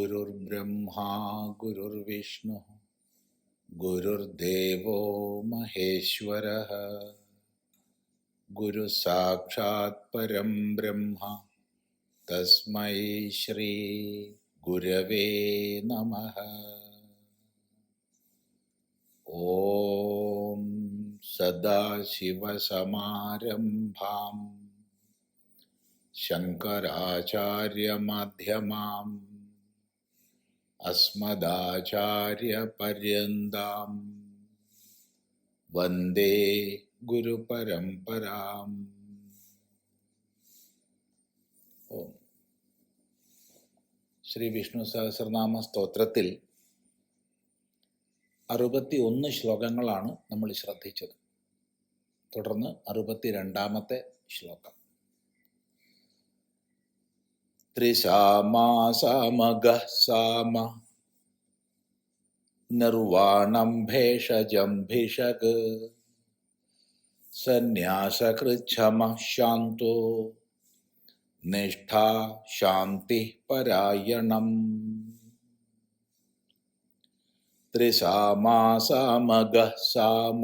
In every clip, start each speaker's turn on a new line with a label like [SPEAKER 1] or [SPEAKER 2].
[SPEAKER 1] ഗുരുർബ്രഹ്മാ ഗുരുർവിഷ്ണു ഗുരുർദേവോ മഹേശ്വരഃ ഗുരു സാക്ഷാത് പരം ബ്രഹ്മ തസ്മൈ ശ്രീ ഗുരവേ നമഃ. ഓം സദാശിവസമാരംഭാം ശങ്കരാചാര്യമധ്യമാം അസ്മദാചാര്യപര്യന്താം വന്ദേ ഗുരുപരമ്പരാം. ഓം. ശ്രീ വിഷ്ണു സഹസ്രനാമ സ്തോത്രത്തിൽ 61 ശ്ലോകങ്ങളാണ് നമ്മൾ ശ്രദ്ധിച്ചത്. തുടർന്ന് 62-ാമത്തെ ശ്ലോകം. ത്രിസാമാ സാമഗഃ സാമ നിർവാണം ഭേഷജം ഭിഷക് സന്യാസകൃച്ഛമഃ ശാന്തോ നിഷ്ഠാ ശാന്തി പരായണം. ത്രിസാമാ സാമഗഃ സാമ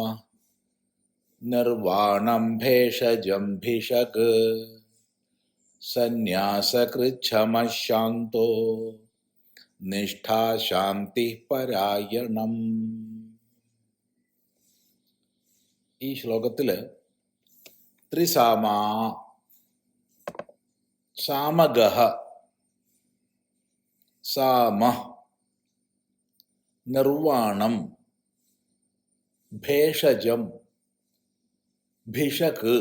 [SPEAKER 1] നിർവാണം ഭേഷജം ഭിഷക് സന്യാസകൃച്ഛമഃ ശാന്തോ നിഷ്ഠാ ശാന്തി പരായണം. ഈ ശ്ലോകത്തില് ത്രിസാമാ, സാമഗഃ, സാമ, നിർവാണം, ഭേഷജം, ഭിഷക്,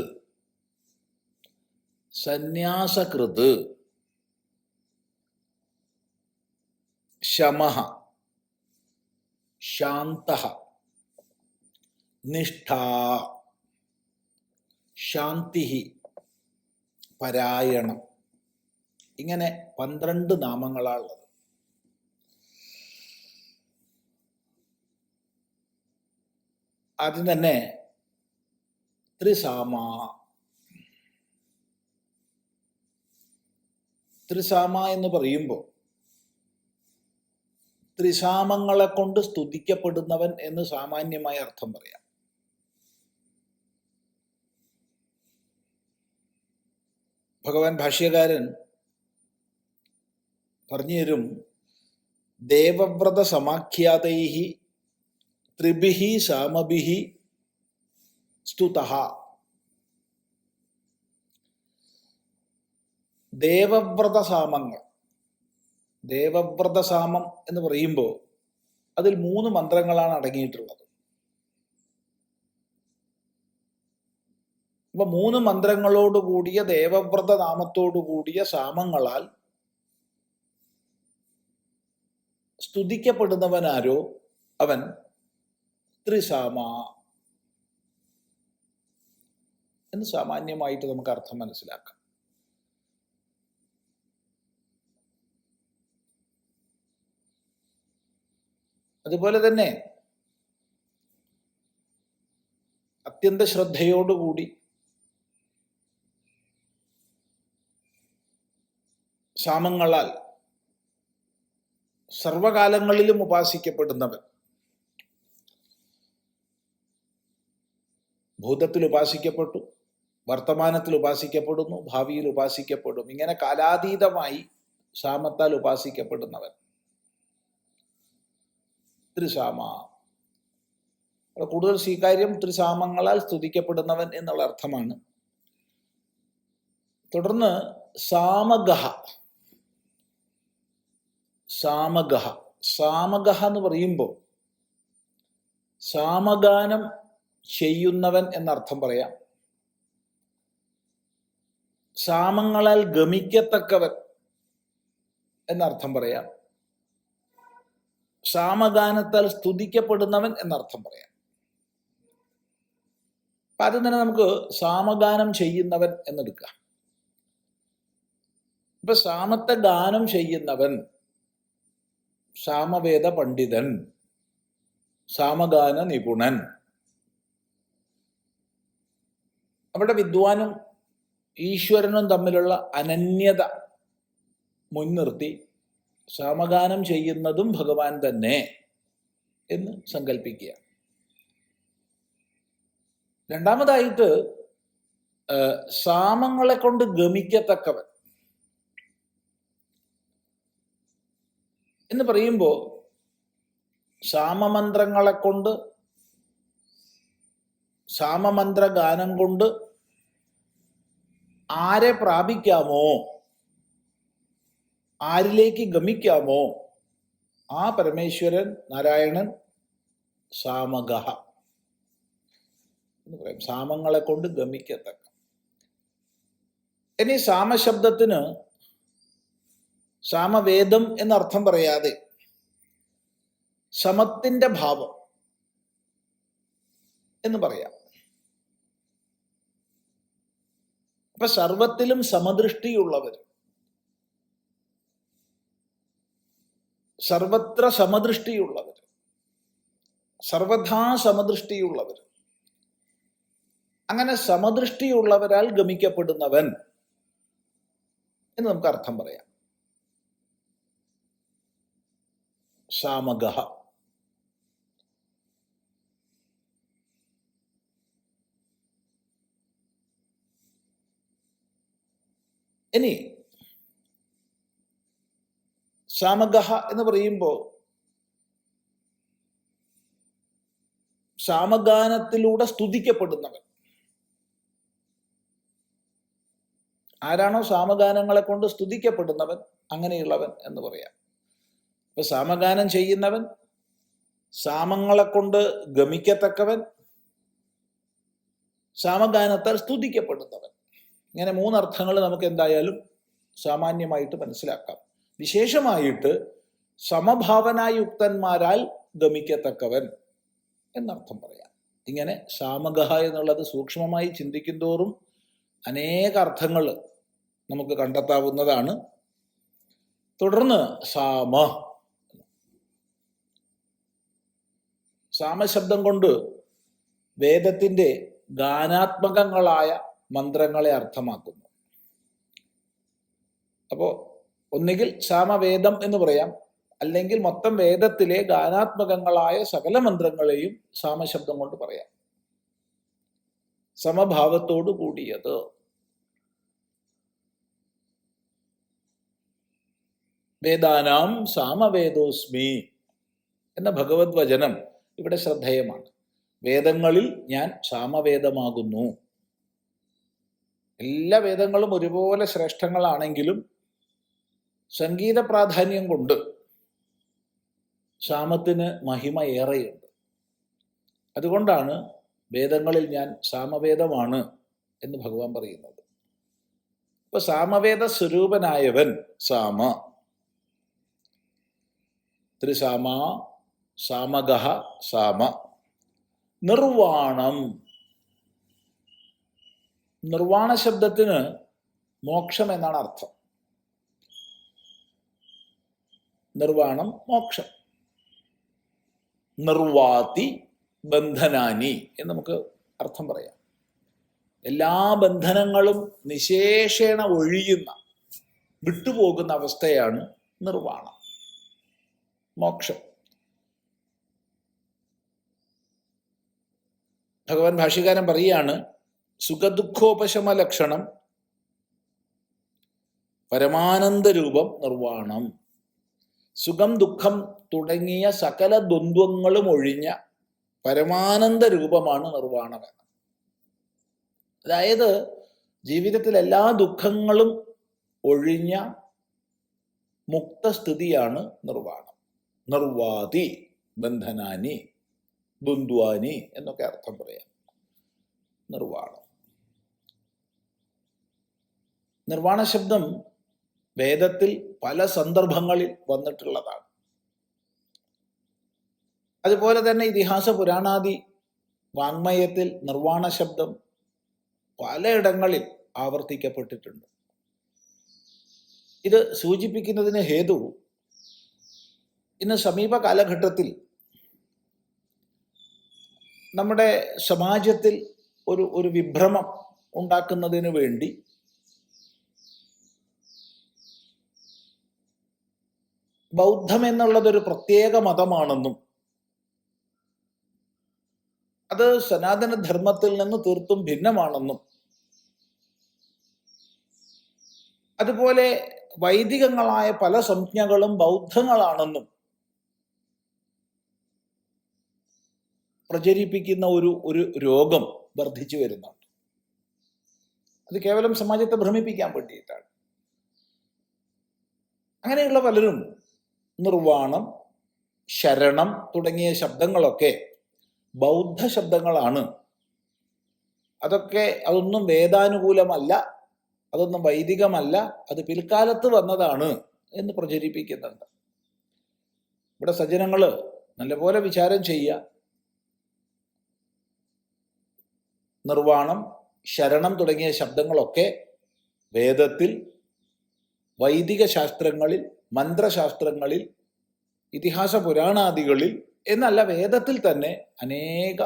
[SPEAKER 1] സന്യാസകൃത്, ശമഃ, ശാന്തഃ, നിഷ്ഠാ, ശാന്തിഃ, പരായണം. ഇങ്ങനെ 12 നാമങ്ങളാണുള്ളത്. ആദ്യം തന്നെ ത്രിസാമ. ത്രിസാമ എന്ന് പറയുമ്പോൾ ത്രിസാമങ്ങളെ കൊണ്ട് സ്തുതിക്കപ്പെടുന്നവൻ എന്ന് സാമാന്യമായ അർത്ഥം പറയാം. ഭഗവാൻ ഭാഷ്യകാരൻ പറഞ്ഞു തരും, ദേവവ്രത സമാഖ്യാതൈഹി ത്രിഭിഹി സാമഭിഹി സ്തുതഃ. ദേവവ്രത സാമങ്ങൾ, ദേവവ്രത സാമം എന്ന് പറയുമ്പോൾ അതിൽ 3 മന്ത്രങ്ങളാണ് അടങ്ങിയിട്ടുള്ളത്. അപ്പൊ 3 മന്ത്രങ്ങളോട് കൂടിയ ദേവവ്രത നാമത്തോടു കൂടിയ സാമങ്ങളാൽ സ്തുതിക്കപ്പെടുന്നവനാരോ അവൻ ത്രിസാമ എന്ന് സാമാന്യമായിട്ട് നമുക്ക് അർത്ഥം മനസ്സിലാക്കാം. അതുപോലെ തന്നെ അത്യന്ത ശ്രദ്ധയോടുകൂടി സാമങ്ങളാൽ സർവകാലങ്ങളിലും ഉപാസിക്കപ്പെടുന്നവൻ, ഭൂതത്തിൽ ഉപാസിക്കപ്പെട്ടു, വർത്തമാനത്തിൽ ഉപാസിക്കപ്പെടുന്നു, ഭാവിയിൽ ഉപാസിക്കപ്പെടും. ഇങ്ങനെ കാലാതീതമായി സാമത്താൽ ഉപാസിക്കപ്പെടുന്നവൻ ത്രിസാമ. കൂടുതൽ സ്വീകാര്യം ത്രിസാമങ്ങളാൽ സ്തുതിക്കപ്പെടുന്നവൻ എന്നുള്ള അർത്ഥമാണ്. തുടർന്ന് സാമഗഃ. സാമഗഃ, സാമഗഃ എന്ന് പറയുമ്പോൾ സാമഗാനം ചെയ്യുന്നവൻ എന്നർത്ഥം പറയാം. സാമങ്ങളാൽ ഗമിക്കത്തക്കവൻ എന്നർത്ഥം പറയാം. സാമഗാനത്താൽ സ്തുതിക്കപ്പെടുന്നവൻ എന്നർത്ഥം പറയാം. അപ്പൊ ആദ്യം തന്നെ നമുക്ക് സാമഗാനം ചെയ്യുന്നവൻ എന്നെടുക്കാം. ഇപ്പൊ സാമത്തെ ഗാനം ചെയ്യുന്നവൻ സാമവേദ പണ്ഡിതൻ, സാമഗാന നിപുണൻ. അവിടെ വിദ്വാനും ഈശ്വരനും തമ്മിലുള്ള അനന്യത മുൻനിർത്തി സാമഗാനം ചെയ്യുന്നതും ഭഗവാൻ തന്നെ എന്ന് സങ്കല്പിക്കുക. രണ്ടാമതായിട്ട് സാമങ്ങളെ കൊണ്ട് ഗമിക്കത്തക്കവൻ എന്ന് പറയുമ്പോൾ സാമമന്ത്രങ്ങളെ കൊണ്ട്, സാമമന്ത്ര ഗാനം കൊണ്ട് ആരെ പ്രാപിക്കാമോ, ആരിലേക്ക് ഗമിക്കാമോ ആ പരമേശ്വരൻ നാരായണൻ സാമഗഹ എന്ന് പറയും. സാമങ്ങളെ കൊണ്ട് ഗമിക്കത്തക്ക. ഇനി സാമശബ്ദത്തിന് സാമവേദം എന്നർത്ഥം പറയാതെ സമത്തിന്റെ ഭാവം എന്ന് പറയാം. അപ്പൊ സർവത്തിലും സമദൃഷ്ടിയുള്ളവർ, സർവത്ര സമദൃഷ്ടിയുള്ളവർ, സർവഥാ സമദൃഷ്ടിയുള്ളവർ, അങ്ങനെ സമദൃഷ്ടിയുള്ളവരാൽ ഗമിക്കപ്പെടുന്നവൻ എന്ന് നമുക്ക് അർത്ഥം പറയാം. സാമഗഹ. ഇനി സാമഗഹ എന്ന് പറയുമ്പോൾ സാമഗാനത്തിലൂടെ സ്തുതിക്കപ്പെടുന്നവൻ. ആരാണോ സാമഗാനങ്ങളെ കൊണ്ട് സ്തുതിക്കപ്പെടുന്നവൻ അങ്ങനെയുള്ളവൻ എന്ന് പറയാം. ഇപ്പൊ സാമഗാനം ചെയ്യുന്നവൻ, സാമങ്ങളെ കൊണ്ട് ഗമിക്കത്തക്കവൻ, സാമഗാനത്താൽ സ്തുതിക്കപ്പെടുന്നവൻ. ഇങ്ങനെ മൂന്നർത്ഥങ്ങൾ നമുക്ക് എന്തായാലും സാമാന്യമായിട്ട് മനസ്സിലാക്കാം. വിശേഷമായിട്ട് സമഭാവനായുക്തന്മാരാൽ ഗമിക്കത്തക്കവൻ എന്നർത്ഥം പറയാം. ഇങ്ങനെ സാമഗഹ എന്നുള്ളത് സൂക്ഷ്മമായി ചിന്തിക്കും തോറും അനേക അർത്ഥങ്ങൾ നമുക്ക് കണ്ടെത്താവുന്നതാണ്. തുടർന്ന് സാമശബ്ദം കൊണ്ട് വേദത്തിന്റെ ഗാനാത്മകങ്ങളായ മന്ത്രങ്ങളെ അർത്ഥമാക്കുന്നു. അപ്പോൾ ഒന്നുകിൽ സാമവേദം എന്ന് പറയാം, അല്ലെങ്കിൽ മൊത്തം വേദത്തിലെ ഗാനാത്മകങ്ങളായ സകല മന്ത്രങ്ങളെയും സാമശബ്ദം കൊണ്ട് പറയാം. സമഭാവത്തോടു കൂടിയത്. വേദാനാം സാമവേദോസ്മി എന്ന ഭഗവത് വചനം ഇവിടെ ശ്രദ്ധേയമാണ്. വേദങ്ങളിൽ ഞാൻ സാമവേദമാകുന്നു. എല്ലാ വേദങ്ങളും ഒരുപോലെ ശ്രേഷ്ഠങ്ങളാണെങ്കിലും സംഗീത പ്രാധാന്യം കൊണ്ട് സാമത്തിന് മഹിമ ഏറെയുണ്ട്. അതുകൊണ്ടാണ് വേദങ്ങളിൽ ഞാൻ സാമവേദമാണ് എന്ന് ഭഗവാൻ പറയുന്നത്. ഇപ്പൊ സാമവേദ സ്വരൂപനായവൻ സാമ. ത്രിസാമ, സാമഗഹ, സാമ. നിർവാണം. നിർവാണ ശബ്ദത്തിന് മോക്ഷം എന്നാണ് അർത്ഥം. നിർവാണം മോക്ഷം. നിർവാതി ബന്ധനാനി എന്ന് നമുക്ക് അർത്ഥം പറയാം. എല്ലാ ബന്ധനങ്ങളും നിശേഷേണ ഒഴിയുന്ന, വിട്ടുപോകുന്ന അവസ്ഥയാണ് നിർവാണം, മോക്ഷം. ഭഗവാൻ ഭാഷ്യകാരൻ പറയുകയാണ്, സുഖദുഃഖോപശമ ലക്ഷണം പരമാനന്ദ രൂപം നിർവാണം. സുഖം ദുഃഖം തുടങ്ങിയ സകല ദ്വന്ദ്വങ്ങളും ഒഴിഞ്ഞ പരമാനന്ദ രൂപമാണ് നിർവാണം. അതായത് ജീവിതത്തിൽ എല്ലാ ദുഃഖങ്ങളും ഒഴിഞ്ഞ മുക്തസ്ഥിതിയാണ് നിർവാണം. നിർവാതി ബന്ധനാനി ദ്വന്ദ്വാനി എന്നൊക്കെ അർത്ഥം പറയാം. നിർവാണം. നിർവാണ ശബ്ദം വേദത്തിൽ പല സന്ദർഭങ്ങളിൽ വന്നിട്ടുള്ളതാണ്. അതുപോലെ തന്നെ ഇതിഹാസ പുരാണാദി വാങ്മയത്തിൽ നിർവാണ ശബ്ദം പലയിടങ്ങളിൽ ആവർത്തിക്കപ്പെട്ടിട്ടുണ്ട്. ഇത് സൂചിപ്പിക്കുന്നതിന് ഹേതു, ഇന്ന് സമീപ കാലഘട്ടത്തിൽ നമ്മുടെ സമാജത്തിൽ ഒരു വിഭ്രമം ഉണ്ടാക്കുന്നതിന് വേണ്ടി ബൗദ്ധം എന്നുള്ളതൊരു പ്രത്യേക മതമാണെന്നും അത് സനാതനധർമ്മത്തിൽ നിന്ന് തീർത്തും ഭിന്നമാണെന്നും അതുപോലെ വൈദികങ്ങളായ പല സംജ്ഞകളും ബൗദ്ധങ്ങളാണെന്നും പ്രചരിപ്പിക്കുന്ന ഒരു രോഗം വർദ്ധിച്ചു വരുന്നുണ്ട്. അത് കേവലം സമാജത്തെ ഭ്രമിപ്പിക്കാൻ വേണ്ടിയിട്ടാണ്. അങ്ങനെയുള്ള പലരും നിർവാണം, ശരണം തുടങ്ങിയ ശബ്ദങ്ങളൊക്കെ ബൗദ്ധ ശബ്ദങ്ങളാണ്, അതൊന്നും വേദാനുകൂലമല്ല, അതൊന്നും വൈദികമല്ല, അത് പിൽക്കാലത്ത് വന്നതാണ് എന്ന് പ്രചരിപ്പിക്കുന്നുണ്ട്. ഇവിടെ സജ്ജനങ്ങൾ നല്ലപോലെ വിചാരം ചെയ്യുക. നിർവാണം, ശരണം തുടങ്ങിയ ശബ്ദങ്ങളൊക്കെ വേദത്തിൽ, വൈദിക ശാസ്ത്രങ്ങളിൽ, മന്ത്രശാസ്ത്രങ്ങളിൽ, ഇതിഹാസ പുരാണാദികളിൽ എന്നല്ല വേദത്തിൽ തന്നെ അനേക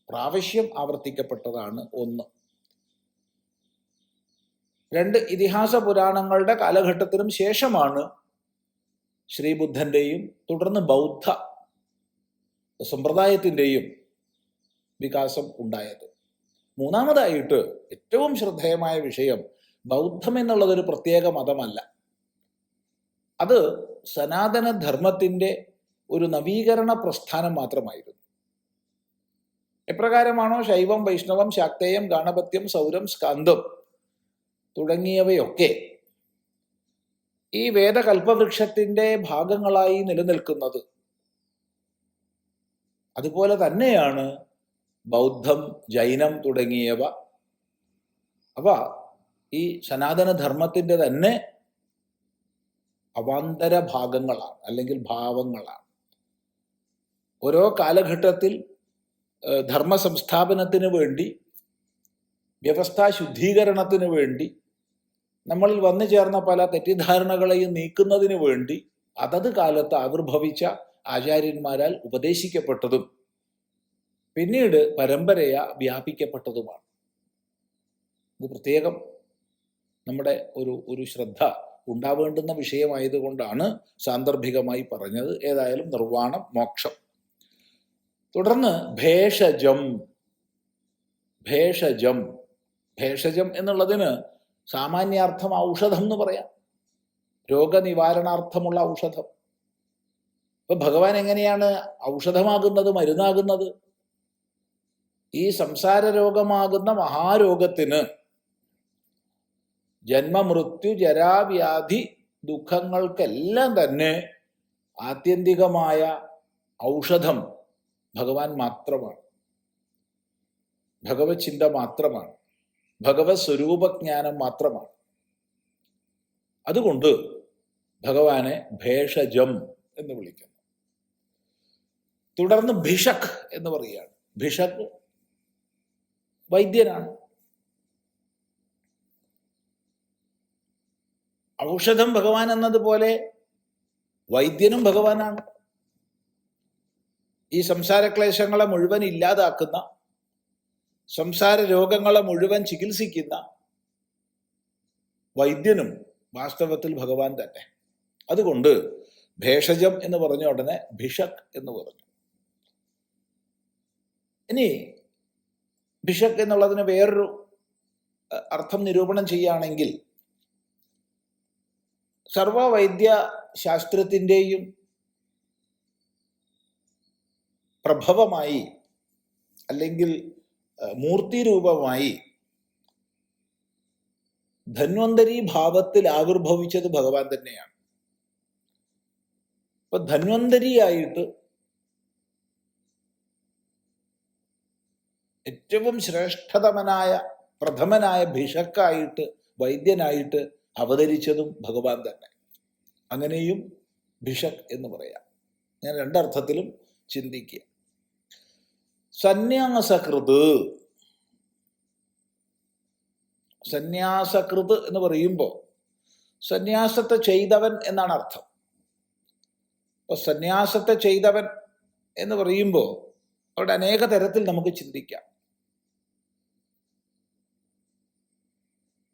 [SPEAKER 1] പ്രാവശ്യം ആവർത്തിക്കപ്പെട്ടതാണ്. ഒന്ന്. രണ്ട്, ഇതിഹാസ പുരാണങ്ങളുടെ കാലഘട്ടത്തിനും ശേഷമാണ് ശ്രീബുദ്ധന്റെയും തുടർന്ന് ബൗദ്ധ സമ്പ്രദായത്തിൻ്റെയും വികാസം ഉണ്ടായത്. മൂന്നാമതായിട്ട് ഏറ്റവും ശ്രദ്ധേയമായ വിഷയം, ബൗദ്ധം എന്നുള്ളതൊരു പ്രത്യേക മതമല്ല, അത് സനാതനധർമ്മത്തിൻ്റെ ഒരു നവീകരണ പ്രസ്ഥാനം മാത്രമായിരുന്നു. എപ്രകാരമാണോ ശൈവം, വൈഷ്ണവം, ശാക്തേയം, ഗാണപത്യം, സൗരം, സ്കാന്തം തുടങ്ങിയവയൊക്കെ ഈ വേദകൽപ്പവൃക്ഷത്തിൻ്റെ ഭാഗങ്ങളായി നിലനിൽക്കുന്നത്, അതുപോലെ തന്നെയാണ് ബൗദ്ധം, ജൈനം തുടങ്ങിയവ. അവ ഈ സനാതനധർമ്മത്തിൻ്റെ തന്നെ അവാന്തര ഭാഗങ്ങളാണ്, അല്ലെങ്കിൽ ഭാവങ്ങളാണ്. ഓരോ കാലഘട്ടത്തിൽ ധർമ്മ സംസ്ഥാപനത്തിന് വേണ്ടി, വ്യവസ്ഥാ ശുദ്ധീകരണത്തിന് വേണ്ടി, നമ്മളിൽ വന്നു ചേർന്ന പല തെറ്റിദ്ധാരണകളെയും നീക്കുന്നതിന് വേണ്ടി അതത് കാലത്ത് ആവിർഭവിച്ച ആചാര്യന്മാരാൽ ഉപദേശിക്കപ്പെട്ടതും പിന്നീട് പരമ്പരയാ വ്യാപിക്കപ്പെട്ടതുമാണ്. ഇത് പ്രത്യേകം നമ്മുടെ ഒരു ശ്രദ്ധ ഉണ്ടാവേണ്ടുന്ന വിഷയമായതുകൊണ്ടാണ് സാന്ദർഭികമായി പറഞ്ഞത്. ഏതായാലും നിർവാണം, മോക്ഷം. തുടർന്ന് ഭേഷജം. ഭേഷജം ഭേഷജം എന്നുള്ളതിന് സാമാന്യാർത്ഥം ഔഷധം എന്ന് പറയാം, രോഗനിവാരണാർത്ഥമുള്ള ഔഷധം. ഇപ്പൊ ഭഗവാൻ എങ്ങനെയാണ് ഔഷധമാകുന്നത്, മരുന്നാകുന്നത്? ഈ സംസാര രോഗമാകുന്ന മഹാരോഗത്തിന്, ജന്മമൃത്യു ജരാവ്യാധി ദുഃഖങ്ങൾക്കെല്ലാം തന്നെ ആത്യന്തികമായ ഔഷധം ഭഗവാൻ മാത്രമാണ്, ഭഗവത് ചിന്ത മാത്രമാണ്, ഭഗവത് സ്വരൂപജ്ഞാനം മാത്രമാണ്. അതുകൊണ്ട് ഭഗവാനെ ഭേഷജം എന്ന് വിളിക്കുന്നു. തുടർന്ന് ഭിഷക് എന്ന് പറയുകയാണ്. ഭിഷക് വൈദ്യനാണ്. ഔഷധം ഭഗവാൻ എന്നതുപോലെ വൈദ്യനും ഭഗവാനാണ്. ഈ സംസാരക്ലേശങ്ങളെ മുഴുവൻ ഇല്ലാതാക്കുന്ന, സംസാര രോഗങ്ങളെ മുഴുവൻ ചികിത്സിക്കുന്ന വൈദ്യനും വാസ്തവത്തിൽ ഭഗവാൻ തന്നെ. അതുകൊണ്ട് ഭേഷജം എന്ന് പറഞ്ഞ ഉടനെ ഭിഷക് എന്ന് പറഞ്ഞു. ഇനി ഭിഷക് എന്നുള്ളതിന് വേറൊരു അർത്ഥം നിരൂപണം ചെയ്യുകയാണെങ്കിൽ, സർവവൈദ്യ ശാസ്ത്രത്തിൻ്റെയും പ്രഭവമായി അല്ലെങ്കിൽ മൂർത്തിരൂപമായി ധന്വന്തരി ഭാവത്തിൽ ആവിർഭവിച്ചത് ഭഗവാൻ തന്നെയാണ്. അപ്പൊ ധന്വന്തരിയായിട്ട് ഏറ്റവും ശ്രേഷ്ഠതമനായ പ്രഥമനായ ഭിഷക്കായിട്ട്, വൈദ്യനായിട്ട് അവതരിച്ചതും ഭഗവാൻ തന്നെ. അങ്ങനെയും ഭിഷക് എന്ന് പറയാം. ഞാൻ രണ്ടർത്ഥത്തിലും ചിന്തിക്കുക. സന്യാസകൃത്. സന്യാസകൃത് എന്ന് പറയുമ്പോൾ സന്യാസത്തെ ചെയ്തവൻ എന്നാണ് അർത്ഥം. അപ്പൊ സന്യാസത്തെ ചെയ്തവൻ എന്ന് പറയുമ്പോൾ അവിടെ അനേക തരത്തിൽ നമുക്ക് ചിന്തിക്കാം.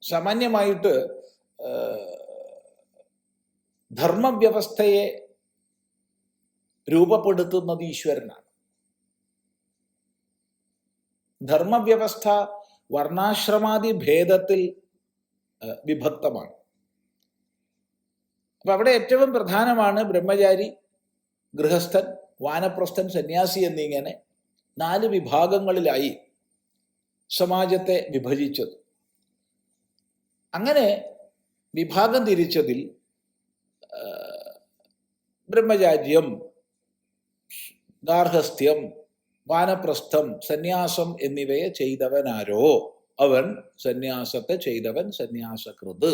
[SPEAKER 1] സാമാന്യമായിട്ട് ധർമ്മവ്യവസ്ഥയെ രൂപപ്പെടുത്തുന്നത് ഈശ്വരനാണ്. ധർമ്മവ്യവസ്ഥ വർണ്ണാശ്രമാദി ഭേദത്തിൽ വിഭക്തമാണ്. അപ്പൊ അവിടെ ഏറ്റവും പ്രധാനമാണ് ബ്രഹ്മചാരി, ഗൃഹസ്ഥൻ, വാനപ്രസ്ഥൻ, സന്യാസി എന്നിങ്ങനെ 4 വിഭാഗങ്ങളിലായി സമാജത്തെ വിഭജിച്ചത്. അങ്ങനെ വിഭാഗം തിരിച്ചതിൽ ബ്രഹ്മചാര്യം, ഗാർഹസ്ഥ്യം, വാനപ്രസ്ഥം, സന്യാസം എന്നിവയെ ചെയ്തവനാരോ അവൻ സന്യാസത്തെ ചെയ്തവൻ സന്യാസകൃത്.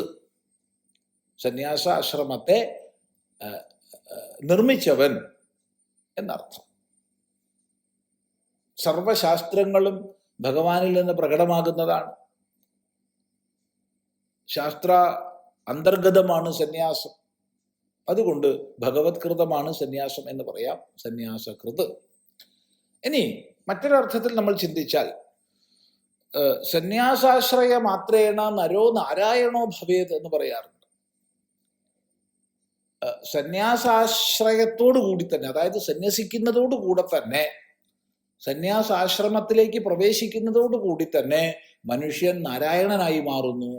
[SPEAKER 1] സന്യാസാശ്രമത്തെ നിർമ്മിച്ചവൻ എന്നർത്ഥം. സർവശാസ്ത്രങ്ങളും ഭഗവാനിൽ നിന്ന് പ്രകടമാകുന്നതാണ്. ശാസ്ത്ര അന്തർഗതമാണ് സന്യാസം. അതുകൊണ്ട് ഭഗവത്കൃതമാണ് സന്യാസം എന്ന് പറയാം, സന്യാസകൃത്. ഇനി മറ്റൊരർത്ഥത്തിൽ നമ്മൾ ചിന്തിച്ചാൽ സന്യാസാശ്രയ മാത്രേണ നരോ നാരായണോ ഭവേത് എന്ന് പറയാറുണ്ട്. സന്യാസാശ്രയത്തോടു കൂടി തന്നെ, അതായത് സന്യസിക്കുന്നതോടുകൂടെ തന്നെ, സന്യാസാശ്രമത്തിലേക്ക് പ്രവേശിക്കുന്നതോടുകൂടി തന്നെ മനുഷ്യൻ നാരായണനായി മാറുന്നു.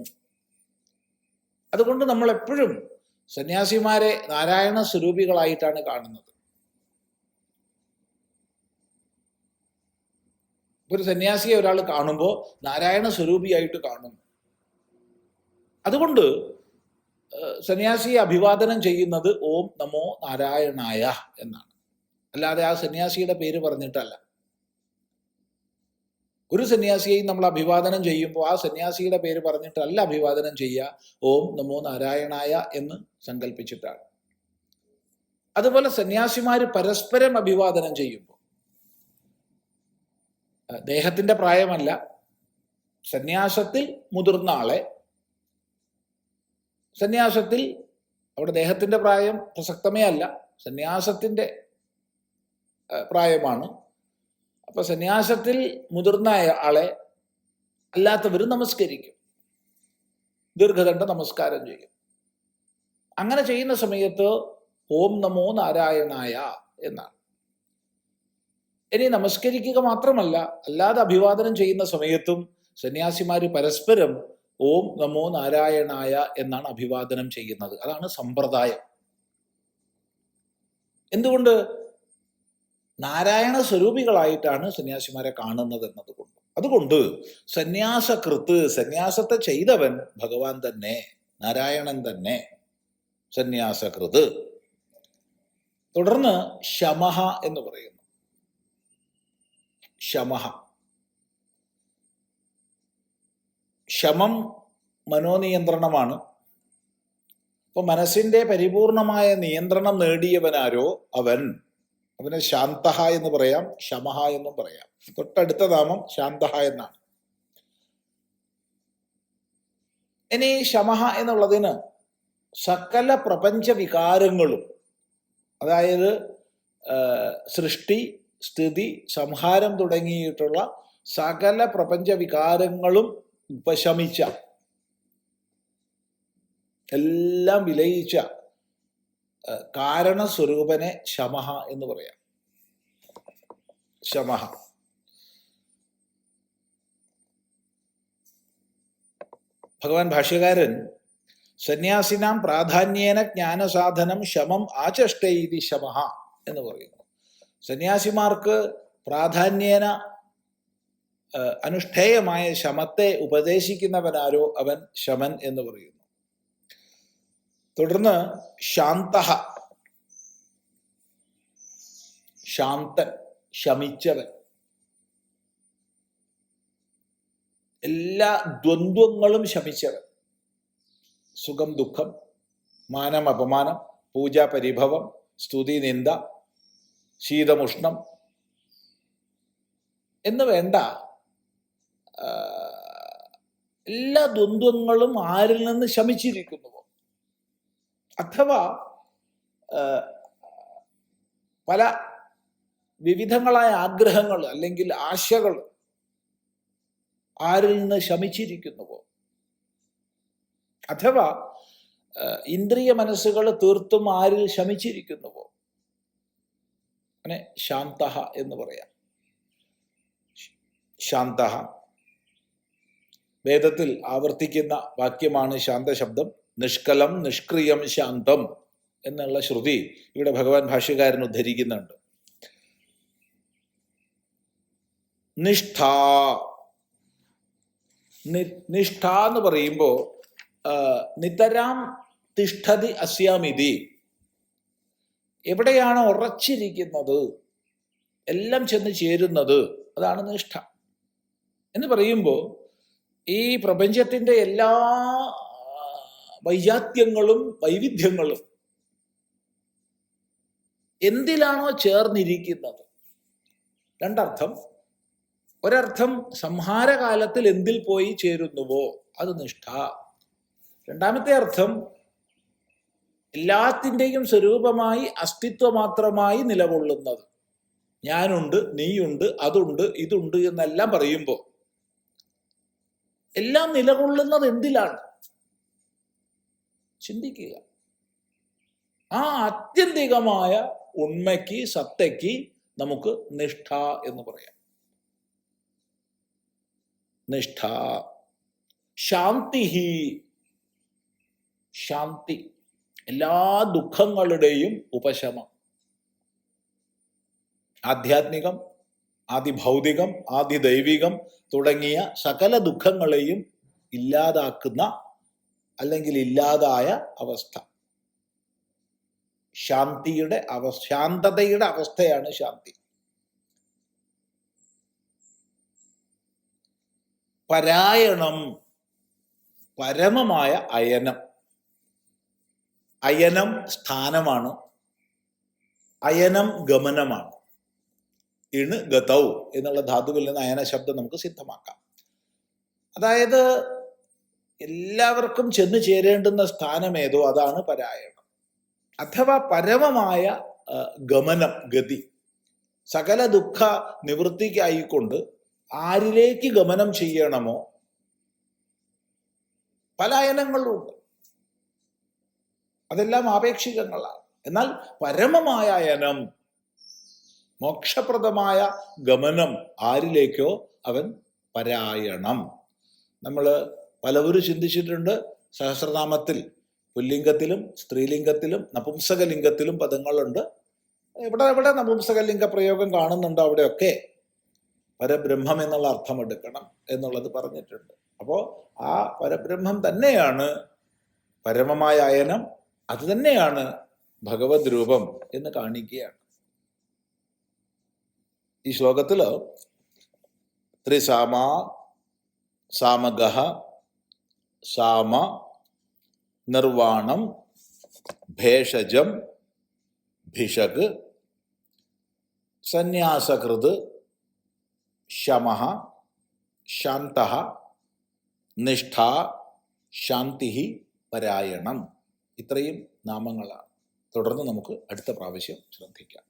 [SPEAKER 1] അതുകൊണ്ട് നമ്മൾ എപ്പോഴും സന്യാസിമാരെ നാരായണ സ്വരൂപികളായിട്ടാണ് കാണുന്നത്. ഒരു സന്യാസിയെ ഒരാൾ കാണുമ്പോൾ നാരായണ സ്വരൂപിയായിട്ട് കാണും. അതുകൊണ്ട് സന്യാസിയെ അഭിവാദനം ചെയ്യുന്നത് ഓം നമോ നാരായണായ എന്നാണ്, അല്ലാതെ ആ സന്യാസിയുടെ പേര് പറഞ്ഞിട്ടല്ല. ഒരു സന്യാസിയെയും നമ്മൾ അഭിവാദനം ചെയ്യുമ്പോൾ ആ സന്യാസിയുടെ പേര് പറഞ്ഞിട്ടല്ല അഭിവാദനം ചെയ്യുക, ഓം നമോ നാരായണായ എന്ന് സങ്കല്പിച്ചിട്ടാണ്. അതുപോലെ സന്യാസിമാർ പരസ്പരം അഭിവാദനം ചെയ്യുമ്പോൾ ദേഹത്തിന്റെ പ്രായമല്ല, സന്യാസത്തിൽ മുതിർന്ന ആളെ, സന്യാസത്തിൽ അവിടെ ദേഹത്തിന്റെ പ്രായം പ്രസക്തമേ അല്ല, സന്യാസത്തിന്റെ പ്രായമാണ്. അപ്പൊ സന്യാസത്തിൽ മുതിർന്ന ആളെ അല്ലാത്തവരും നമസ്കരിക്കും, ദീർഘദണ്ഡ നമസ്കാരം ചെയ്യും. അങ്ങനെ ചെയ്യുന്ന സമയത്ത് ഓം നമോ നാരായണായ എന്നാണ്. ഇനി നമസ്കരിക്കുക മാത്രമല്ല, അല്ലാതെ അഭിവാദനം ചെയ്യുന്ന സമയത്തും സന്യാസിമാര് പരസ്പരം ഓം നമോ നാരായണായ എന്നാണ് അഭിവാദനം ചെയ്യുന്നത്. അതാണ് സമ്പ്രദായം. എന്തുകൊണ്ട്? നാരായണ സ്വരൂപികളായിട്ടാണ് സന്യാസിമാരെ കാണുന്നത് എന്നതുകൊണ്ട്. അതുകൊണ്ട് സന്യാസകൃത്ത്, സന്യാസത്തെ ചെയ്തവൻ ഭഗവാൻ തന്നെ, നാരായണൻ തന്നെ, സന്യാസകൃത്. തുടർന്ന് ശമഃ എന്ന് പറയുന്നു. ശമഃ, ശമം മനോനിയന്ത്രണമാണ്. അപ്പൊ മനസ്സിന്റെ പരിപൂർണമായ നിയന്ത്രണം നേടിയവനാരോ അവന് ശാന്തഃ എന്ന് പറയാം, ശമഃ എന്നും പറയാം. തൊട്ടടുത്ത നാമം ശാന്തഃ എന്നാണ്. ഇനി ശമഃ എന്നുള്ളതിന് സകല പ്രപഞ്ച വികാരങ്ങളും, അതായത് സൃഷ്ടി, സ്ഥിതി, സംഹാരം തുടങ്ങിയിട്ടുള്ള സകല പ്രപഞ്ച വികാരങ്ങളും ഉപശമിച്ച, എല്ലാം വിലയിച്ച കാരണസ്വരൂപനെ ശമഃ എന്ന് പറയാം. ശമഃ. ഭഗവാൻ ഭാഷ്യകാരൻ സന്യാസിനാം പ്രാധാന്യേന ജ്ഞാനസാധനം ശമം ആചഷ്ടൈതി ശമഃ എന്ന് പറയുന്നു. സന്യാസിമാർക്ക് പ്രാധാന്യേന അനുഷ്ഠേയമായ ശമത്തെ ഉപദേശിക്കുന്നവനാരോ അവൻ ശമൻ എന്ന് പറയുന്നു. തുടർന്ന് ശാന്തഃ, ശാന്തൻ, ശമിച്ചവൻ. എല്ലാ ദ്വന്ദ്വങ്ങളും ശമിച്ചവൻ. സുഖം ദുഃഖം, മാനം അപമാനം, പൂജ പരിഭവം, സ്തുതി നിന്ദ, ശീതമുഷ്ണം എന്ന് വേണ്ട എല്ലാ ദ്വന്ദ്വങ്ങളും ആരിൽ നിന്ന് ശമിച്ചിരിക്കുന്നുവോ, അഥവാ പല വിവിധങ്ങളായ ആഗ്രഹങ്ങൾ അല്ലെങ്കിൽ ആശകൾ ആരിൽ നിന്ന് ശമിച്ചിരിക്കുന്നുവോ, അഥവാ ഇന്ദ്രിയ മനസ്സുകൾ തീർത്തും ആരിൽ ശമിച്ചിരിക്കുന്നുവോ അങ്ങനെ ശാന്തഃ എന്ന് പറയാം. ശാന്തഃ വേദത്തിൽ ആവർത്തിക്കുന്ന വാക്യമാണ് ശാന്തശബ്ദം. നിഷ്കലം നിഷ്ക്രിയം ശാന്തം എന്നുള്ള ശ്രുതി ഇവിടെ ഭഗവാൻ ഭാഷ്യകാരൻ ഉദ്ധരിക്കുന്നുണ്ട്. നിഷ്ഠ നിഷ്ഠ എന്ന് പറയുമ്പോൾ നിതരാം തിഷ്ഠതി അസ്യാമിതി, എവിടെയാണ് ഉറച്ചിരിക്കുന്നത് എല്ലാം ചെന്ന് ചേരുന്നത്, അതാണ് നിഷ്ഠ എന്ന് പറയുമ്പോൾ ഈ പ്രപഞ്ചത്തിൻ്റെ എല്ലാ വൈജാത്യങ്ങളും വൈവിധ്യങ്ങളും എന്തിലാണോ ചേർന്നിരിക്കുന്നത്. രണ്ടർത്ഥം. ഒരർത്ഥം സംഹാരകാലത്തിൽ എന്തിൽ പോയി ചേരുന്നുവോ അത് നിഷ്ഠ. രണ്ടാമത്തെ അർത്ഥം എല്ലാത്തിൻ്റെയും സ്വരൂപമായി അസ്തിത്വമാത്രമായി നിലകൊള്ളുന്നത്. ഞാനുണ്ട്, നീയുണ്ട്, അതുണ്ട്, ഇതുണ്ട് എന്നെല്ലാം പറയുമ്പോൾ എല്ലാം നിലകൊള്ളുന്നത് എന്തിലാണ്? ചിന്തിക്കുക. ആ ആത്യന്തികമായ ഉണ്മയ്ക്ക്, സത്തയ്ക്ക് നമുക്ക് നിഷ്ഠ എന്ന് പറയാം. നിഷ്ഠ. ശാന്തി. ശാന്തി എല്ലാ ദുഃഖങ്ങളുടെയും ഉപശമം. ആധ്യാത്മികം, ആദിഭൗതികം, ആദിദൈവികം തുടങ്ങിയ സകല ദുഃഖങ്ങളെയും ഇല്ലാതാക്കുന്ന അല്ലെങ്കിൽ ഇല്ലാതായ അവസ്ഥ. ശാന്തിയുടെ ശാന്തതയുടെ അവസ്ഥയാണ് ശാന്തി. പരായണം. പരമമായ അയനം. അയനം സ്ഥാനമാണ്, അയനം ഗമനമാണ്. ഇണ് ഗതൗ എന്നുള്ള ധാതുവിൽ നിന്ന് അയന ശബ്ദം നമുക്ക് സിദ്ധമാക്കാം. അതായത് എല്ലാവർക്കും ചെന്ന് ചേരേണ്ടുന്ന സ്ഥാനം ഏതോ അതാണ് പരായണം. അഥവാ പരമമായ ഗമനം, ഗതി. സകല ദുഃഖ നിവൃത്തിക്കായിക്കൊണ്ട് ആരിലേക്ക് ഗമനം ചെയ്യണമോ പല അയനങ്ങളുണ്ട്. അതെല്ലാം ആപേക്ഷികങ്ങളാണ്. എന്നാൽ പരമമായ അയനം, മോക്ഷപ്രദമായ ഗമനം ആരിലേക്കോ അവൻ പരായണം. നമ്മൾ പലവരും ചിന്തിച്ചിട്ടുണ്ട്, സഹസ്രനാമത്തിൽ പുല്ലിംഗത്തിലും സ്ത്രീലിംഗത്തിലും നപുംസകലിംഗത്തിലും പദങ്ങളുണ്ട്. എവിടെ നപുംസകലിംഗ പ്രയോഗം കാണുന്നുണ്ടോ അവിടെയൊക്കെ പരബ്രഹ്മം എന്നുള്ള അർത്ഥം എടുക്കണം എന്നുള്ളത് പറഞ്ഞിട്ടുണ്ട്. അപ്പോൾ ആ പരബ്രഹ്മം തന്നെയാണ് പരമമായ അയനം, അത് തന്നെയാണ് ഭഗവത് രൂപം എന്ന് കാണിക്കുകയാണ്. ഈ ശ്ലോകത്തില് ത്രിസാമ, സാമഗഹ, സാമ, നിർവാണം, ഭേഷജം, ഭിഷക്, സന്യാസകൃത്, ശമഃ, ശാന്തഃ, നിഷ്ഠ, ശാന്തി, പരായണം. ഇത്രയും നാമങ്ങളാണ്. തുടർന്ന് നമുക്ക് അടുത്ത പ്രാവശ്യം ശ്രദ്ധിക്കാം.